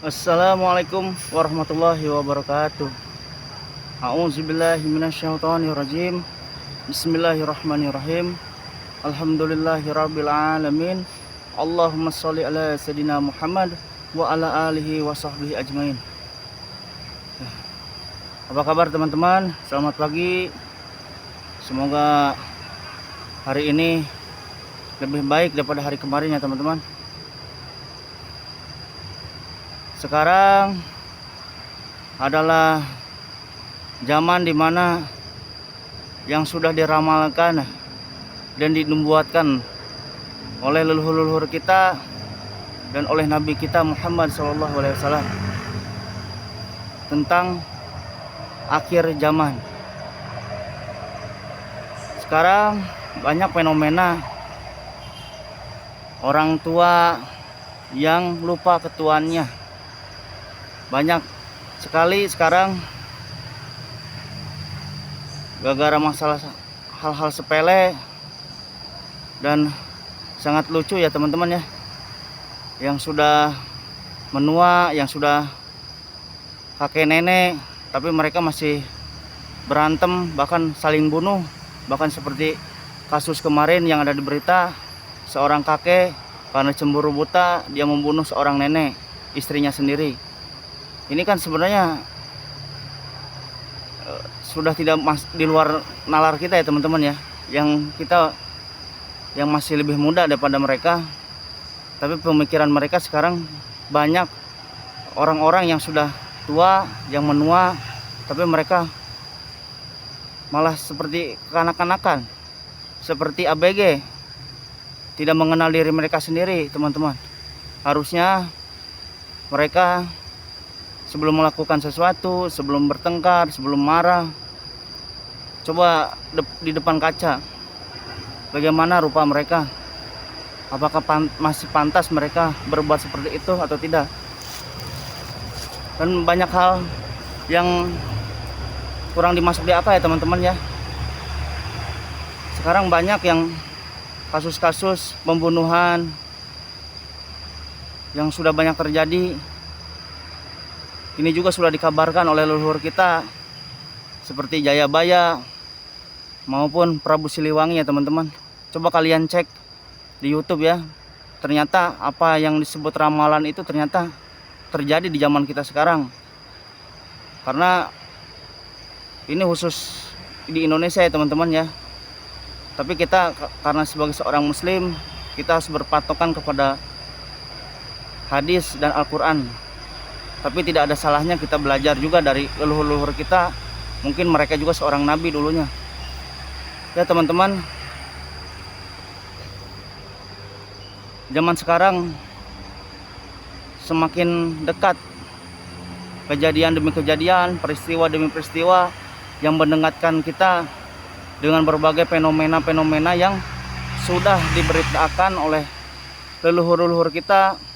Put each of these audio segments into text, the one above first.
Assalamualaikum warahmatullahi wabarakatuh. A'udzubillahi minasyaitonirrajim. Bismillahirrahmanirrahim. Alhamdulillahirabbil alamin. Allahumma shalli ala sayidina Muhammad wa ala alihi wa sahbihi ajmain. Apa kabar teman-teman? Selamat pagi. Semoga hari ini lebih baik daripada hari kemarin ya teman-teman. Sekarang adalah zaman dimana yang sudah diramalkan dan dinubuatkan oleh leluhur-leluhur kita dan oleh Nabi kita Muhammad SAW tentang akhir zaman. Sekarang banyak fenomena orang tua yang lupa ketuanya. Banyak sekali sekarang gara-gara masalah hal-hal sepele dan sangat lucu ya teman-teman ya, yang sudah menua, yang sudah kakek nenek, tapi mereka masih berantem, bahkan saling bunuh. Bahkan seperti kasus kemarin yang ada di berita, seorang kakek karena cemburu buta dia membunuh seorang nenek, istrinya sendiri. Ini kan sebenarnya sudah tidak di luar nalar kita ya teman-teman ya. Yang kita yang masih lebih muda daripada mereka, tapi pemikiran mereka sekarang banyak orang-orang yang sudah tua, yang menua, tapi mereka malah seperti kekanak-kanakan, seperti ABG, tidak mengenal diri mereka sendiri teman-teman. Harusnya mereka sebelum melakukan sesuatu, sebelum bertengkar, sebelum marah, coba di depan kaca bagaimana rupa mereka. Apakah masih pantas mereka berbuat seperti itu atau tidak. Dan banyak hal yang kurang dimasuk di akal ya teman-teman ya. Sekarang banyak yang kasus-kasus pembunuhan yang sudah banyak terjadi. Ini juga sudah dikabarkan oleh leluhur kita, seperti Jayabaya maupun Prabu Siliwangi ya teman-teman. Coba kalian cek di YouTube ya. Ternyata apa yang disebut ramalan itu ternyata terjadi di zaman kita sekarang. Karena ini khusus di Indonesia ya teman-teman ya. Tapi kita karena sebagai seorang muslim, kita harus berpatokan kepada hadis dan Al-Quran. Tapi tidak ada salahnya kita belajar juga dari leluhur-leluhur kita. Mungkin mereka juga seorang nabi dulunya. Ya teman-teman, zaman sekarang semakin dekat kejadian demi kejadian, peristiwa demi peristiwa yang mendekatkan kita dengan berbagai fenomena-fenomena yang sudah diberitakan oleh leluhur-leluhur kita,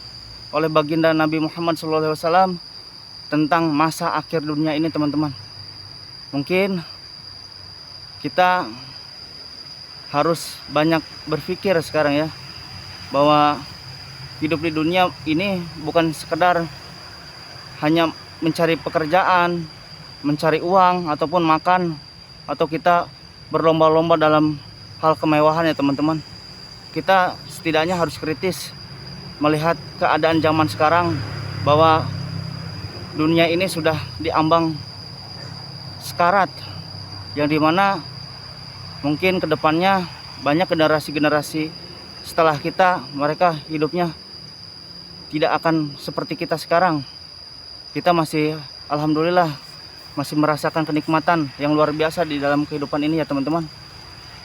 oleh baginda Nabi Muhammad SAW tentang masa akhir dunia ini teman-teman. Mungkin kita harus banyak berpikir sekarang ya, bahwa hidup di dunia ini bukan sekedar hanya mencari pekerjaan, mencari uang ataupun makan, atau kita berlomba-lomba dalam hal kemewahan ya teman-teman. Kita setidaknya harus kritis melihat keadaan zaman sekarang, bahwa dunia ini sudah diambang sekarat, yang dimana mungkin kedepannya banyak generasi-generasi setelah kita, mereka hidupnya tidak akan seperti kita sekarang. Kita masih alhamdulillah masih merasakan kenikmatan yang luar biasa di dalam kehidupan ini ya teman-teman.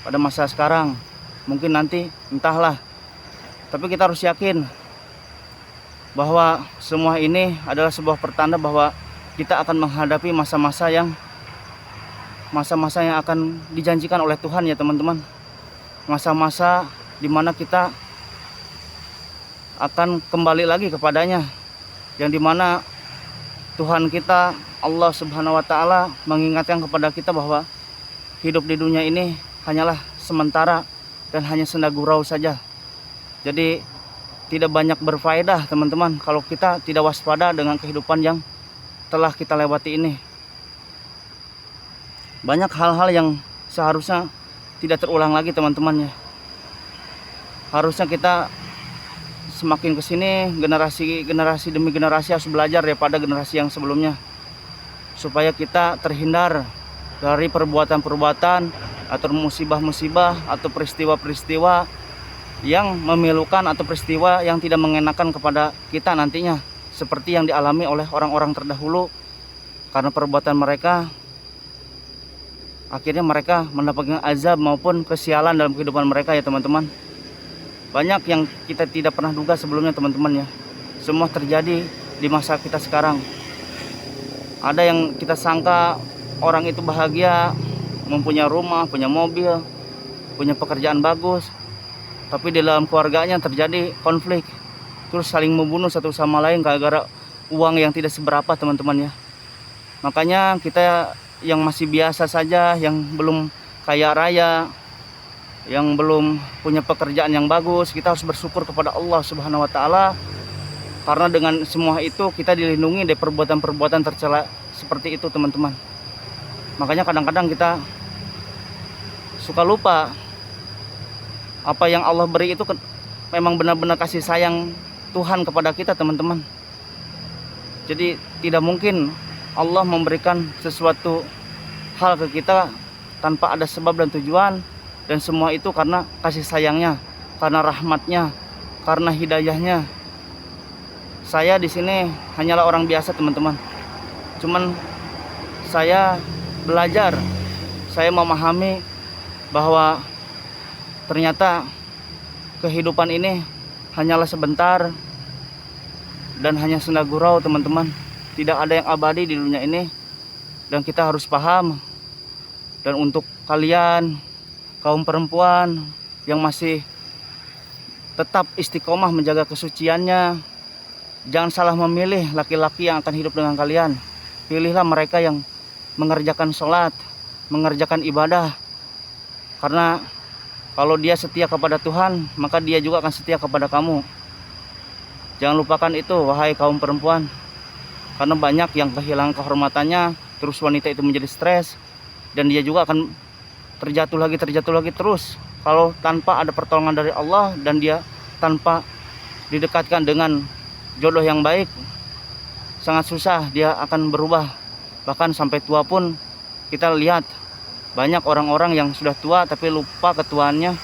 Pada masa sekarang mungkin nanti entahlah, tapi kita harus yakin bahwa semua ini adalah sebuah pertanda bahwa kita akan menghadapi masa-masa yang akan dijanjikan oleh Tuhan ya teman-teman. Masa-masa dimana kita akan kembali lagi kepadanya, yang dimana Tuhan kita Allah Subhanahu wa Ta'ala mengingatkan kepada kita bahwa hidup di dunia ini hanyalah sementara dan hanya senda gurau saja. Jadi tidak banyak berfaedah teman-teman kalau kita tidak waspada dengan kehidupan yang telah kita lewati ini. Banyak hal-hal yang seharusnya tidak terulang lagi teman-teman ya. Harusnya kita semakin kesini generasi demi generasi harus belajar daripada generasi yang sebelumnya, supaya kita terhindar dari perbuatan-perbuatan atau musibah-musibah atau peristiwa-peristiwa yang memilukan atau peristiwa yang tidak mengenakan kepada kita nantinya, seperti yang dialami oleh orang-orang terdahulu. Karena perbuatan mereka, akhirnya mereka mendapatkan azab maupun kesialan dalam kehidupan mereka ya teman-teman. Banyak yang kita tidak pernah duga sebelumnya teman-teman ya. Semua terjadi di masa kita sekarang. Ada yang kita sangka orang itu bahagia, mempunyai rumah, punya mobil, punya pekerjaan bagus, tapi di dalam keluarganya terjadi konflik, terus saling membunuh satu sama lain gara-gara uang yang tidak seberapa teman-teman ya. Makanya kita yang masih biasa saja, yang belum kaya raya, yang belum punya pekerjaan yang bagus, kita harus bersyukur kepada Allah Subhanahu wa taala, karena dengan semua itu kita dilindungi dari perbuatan-perbuatan tercela seperti itu teman-teman. Makanya kadang-kadang kita suka lupa apa yang Allah beri itu memang benar-benar kasih sayang Tuhan kepada kita teman-teman. Jadi tidak mungkin Allah memberikan sesuatu hal ke kita tanpa ada sebab dan tujuan, dan semua itu karena kasih sayangnya, karena rahmatnya, karena hidayahnya. Saya di sini hanyalah orang biasa teman-teman. Cuman saya belajar, saya memahami bahwa ternyata kehidupan ini hanyalah sebentar dan hanya senda gurau teman-teman. Tidak ada yang abadi di dunia ini, dan kita harus paham. Dan untuk kalian kaum perempuan yang masih tetap istiqomah menjaga kesuciannya, jangan salah memilih laki-laki yang akan hidup dengan kalian. Pilihlah mereka yang mengerjakan sholat, mengerjakan ibadah. Karena kalau dia setia kepada Tuhan, maka dia juga akan setia kepada kamu. Jangan lupakan itu wahai kaum perempuan. Karena banyak yang kehilangan kehormatannya, terus wanita itu menjadi stres, dan dia juga akan terjatuh lagi terus. Kalau tanpa ada pertolongan dari Allah dan dia tanpa didekatkan dengan jodoh yang baik, sangat susah dia akan berubah. Bahkan sampai tua pun kita lihat banyak orang-orang yang sudah tua tapi lupa ketuaannya,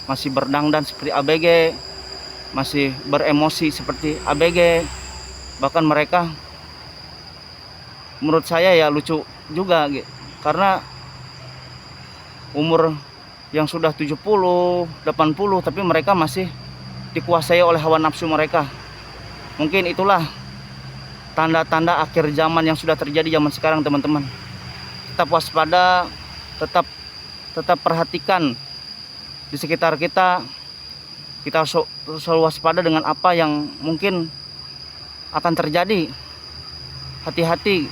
masih berdangdan seperti ABG, masih beremosi seperti ABG. Bahkan mereka menurut saya ya lucu juga, karena umur yang sudah 70, 80 tapi mereka masih dikuasai oleh hawa nafsu mereka. Mungkin itulah tanda-tanda akhir zaman yang sudah terjadi zaman sekarang teman-teman. Tetap waspada, tetap perhatikan di sekitar kita. Kita selalu waspada dengan apa yang mungkin akan terjadi. Hati-hati,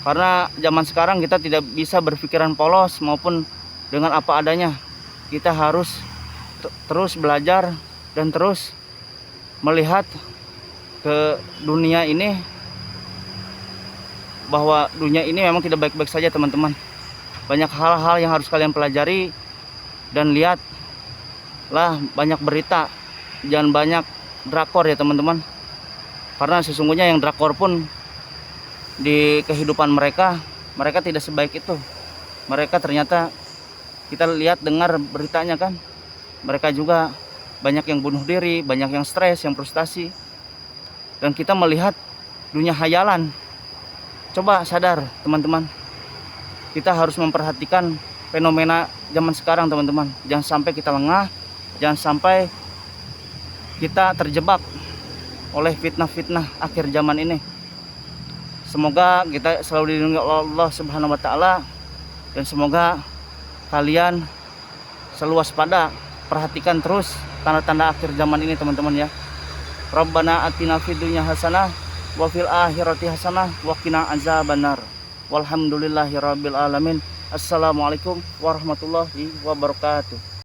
karena zaman sekarang kita tidak bisa berpikiran polos maupun dengan apa adanya. Kita harus terus belajar dan terus melihat ke dunia ini, bahwa dunia ini memang tidak baik-baik saja teman-teman. Banyak hal-hal yang harus kalian pelajari dan lihatlah banyak berita, jangan banyak drakor ya teman-teman. Karena sesungguhnya yang drakor pun di kehidupan mereka tidak sebaik itu. Mereka ternyata kita lihat dengar beritanya kan, mereka juga banyak yang bunuh diri, banyak yang stres, yang frustasi. Dan kita melihat dunia hayalan. Coba sadar teman-teman, kita harus memperhatikan fenomena zaman sekarang teman-teman. Jangan sampai kita lengah, jangan sampai kita terjebak oleh fitnah-fitnah akhir zaman ini. Semoga kita selalu dilindungi oleh Allah Subhanahu wa taala, dan semoga kalian selalu waspada, perhatikan terus tanda-tanda akhir zaman ini teman-teman ya. Rabbana atina fid dunya hasanah wa fil akhirati hasanah wa qina azabannar. Walhamdulillahirabbil alamin. Assalamualaikum warahmatullahi wabarakatuh.